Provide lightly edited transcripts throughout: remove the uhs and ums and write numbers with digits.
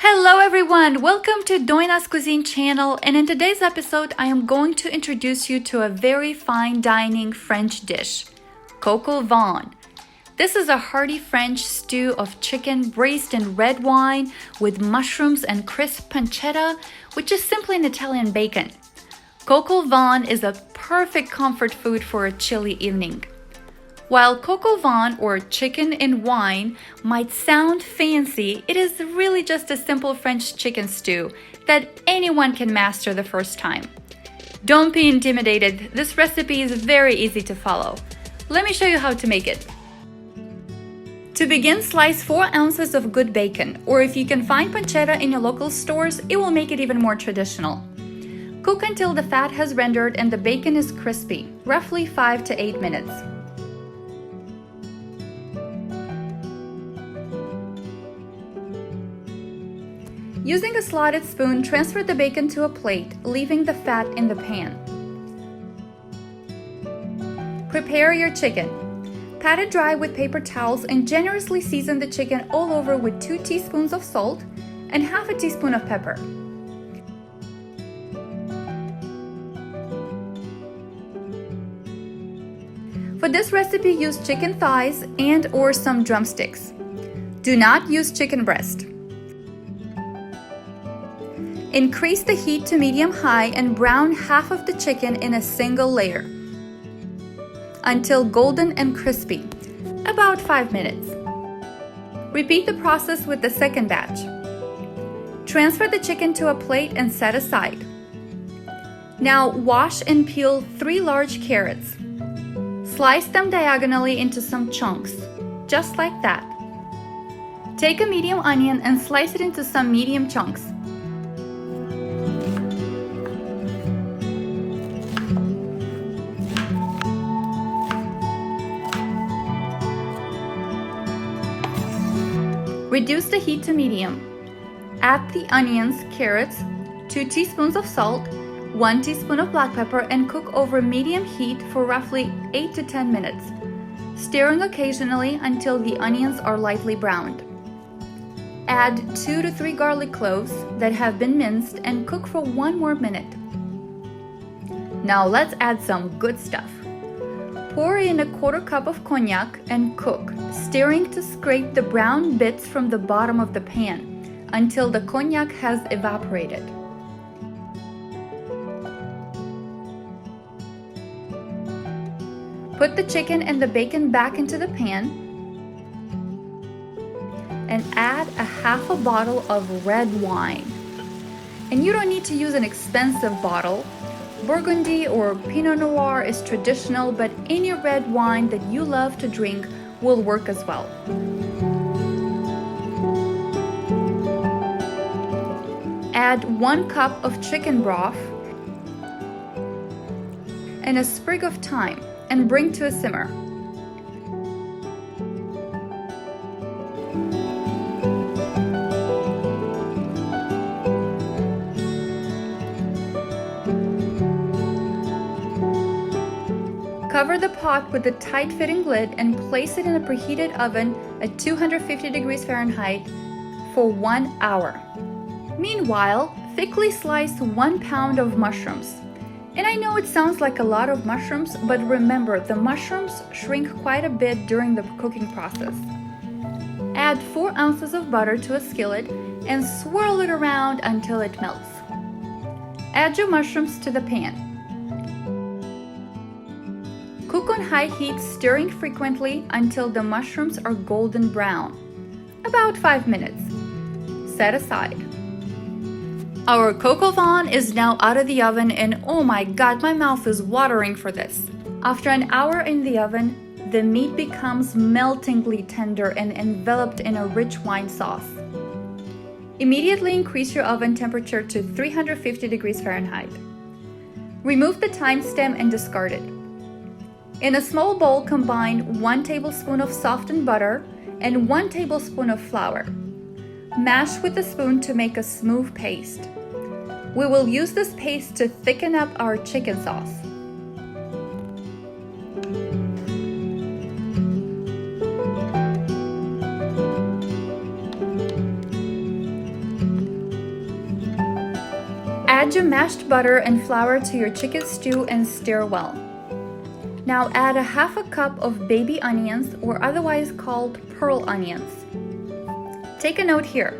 Hello everyone, welcome to Doina's Cuisine channel, and in today's episode I am going to introduce you to a very fine dining French dish, coq au vin. This is a hearty French stew of chicken braised in red wine with mushrooms and crisp pancetta, which is simply an Italian bacon. Coq au vin is a perfect comfort food for a chilly evening. While coq au vin or chicken in wine might sound fancy, it is really just a simple French chicken stew that anyone can master the first time. Don't be intimidated, this recipe is very easy to follow. Let me show you how to make it. To begin, slice 4 ounces of good bacon, or if you can find pancetta in your local stores, it will make it even more traditional. Cook until the fat has rendered and the bacon is crispy, roughly 5 to 8 minutes. Using a slotted spoon, transfer the bacon to a plate, leaving the fat in the pan. Prepare your chicken. Pat it dry with paper towels and generously season the chicken all over with 2 teaspoons of salt and half a teaspoon of pepper. For this recipe, use chicken thighs and/or some drumsticks. Do not use chicken breast. Increase the heat to medium-high and brown half of the chicken in a single layer until golden and crispy, about 5 minutes. Repeat the process with the second batch. Transfer the chicken to a plate and set aside. Now wash and peel 3 large carrots. Slice them diagonally into some chunks, just like that. Take a medium onion and slice it into some medium chunks. Reduce the heat to medium. Add the onions, carrots, 2 teaspoons of salt, 1 teaspoon of black pepper, and cook over medium heat for roughly 8 to 10 minutes, stirring occasionally until the onions are lightly browned. Add 2 to 3 garlic cloves that have been minced and cook for 1 more minute. Now let's add some good stuff. Pour in a 1/4 cup of cognac and cook, stirring to scrape the brown bits from the bottom of the pan until the cognac has evaporated. Put the chicken and the bacon back into the pan and add a half a bottle of red wine. And you don't need to use an expensive bottle. Burgundy or Pinot Noir is traditional, but any red wine that you love to drink will work as well. Add 1 cup of chicken broth and a sprig of thyme and bring to a simmer. Cover the pot with a tight-fitting lid and place it in a preheated oven at 250 degrees Fahrenheit for 1 hour. Meanwhile, thickly slice 1 pound of mushrooms. And I know it sounds like a lot of mushrooms, but remember, the mushrooms shrink quite a bit during the cooking process. Add 4 ounces of butter to a skillet and swirl it around until it melts. Add your mushrooms to the pan. Cook on high heat, stirring frequently until the mushrooms are golden brown, about 5 minutes. Set aside. Our coq au vin is now out of the oven, and oh my god, my mouth is watering for this. After an hour in the oven, the meat becomes meltingly tender and enveloped in a rich wine sauce. Immediately increase your oven temperature to 350 degrees Fahrenheit. Remove the thyme stem and discard it. In a small bowl, combine 1 tablespoon of softened butter and 1 tablespoon of flour. Mash with a spoon to make a smooth paste. We will use this paste to thicken up our chicken sauce. Add your mashed butter and flour to your chicken stew and stir well. Now add a half a cup of baby onions, or otherwise called pearl onions. Take a note here.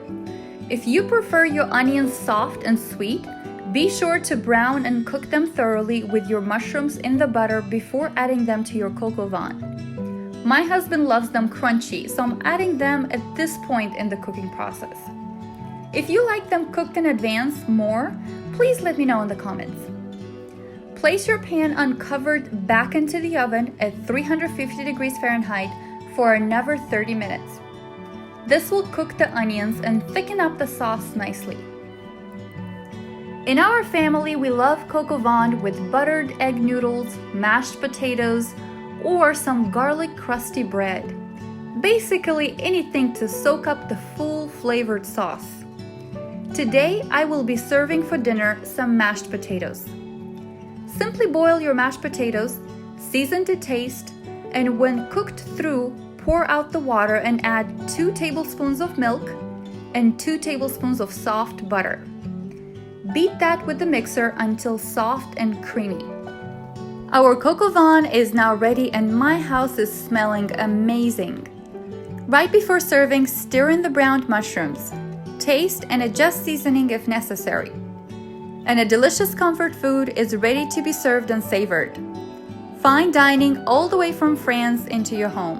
If you prefer your onions soft and sweet, be sure to brown and cook them thoroughly with your mushrooms in the butter before adding them to your coq au vin. My husband loves them crunchy, so I'm adding them at this point in the cooking process. If you like them cooked in advance more, please let me know in the comments. Place your pan uncovered back into the oven at 350 degrees Fahrenheit for another 30 minutes. This will cook the onions and thicken up the sauce nicely. In our family, we love coq au vin with buttered egg noodles, mashed potatoes, or some garlic crusty bread. Basically anything to soak up the full flavored sauce. Today, I will be serving for dinner some mashed potatoes. Simply boil your mashed potatoes, season to taste, and when cooked through, pour out the water and add 2 tablespoons of milk and 2 tablespoons of soft butter. Beat that with the mixer until soft and creamy. Our coq au vin is now ready and my house is smelling amazing. Right before serving, stir in the browned mushrooms. Taste and adjust seasoning if necessary. And a delicious comfort food is ready to be served and savored. Fine dining all the way from France into your home.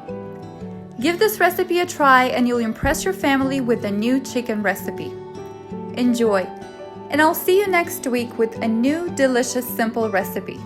Give this recipe a try and you'll impress your family with a new chicken recipe. Enjoy, and I'll see you next week with a new delicious simple recipe.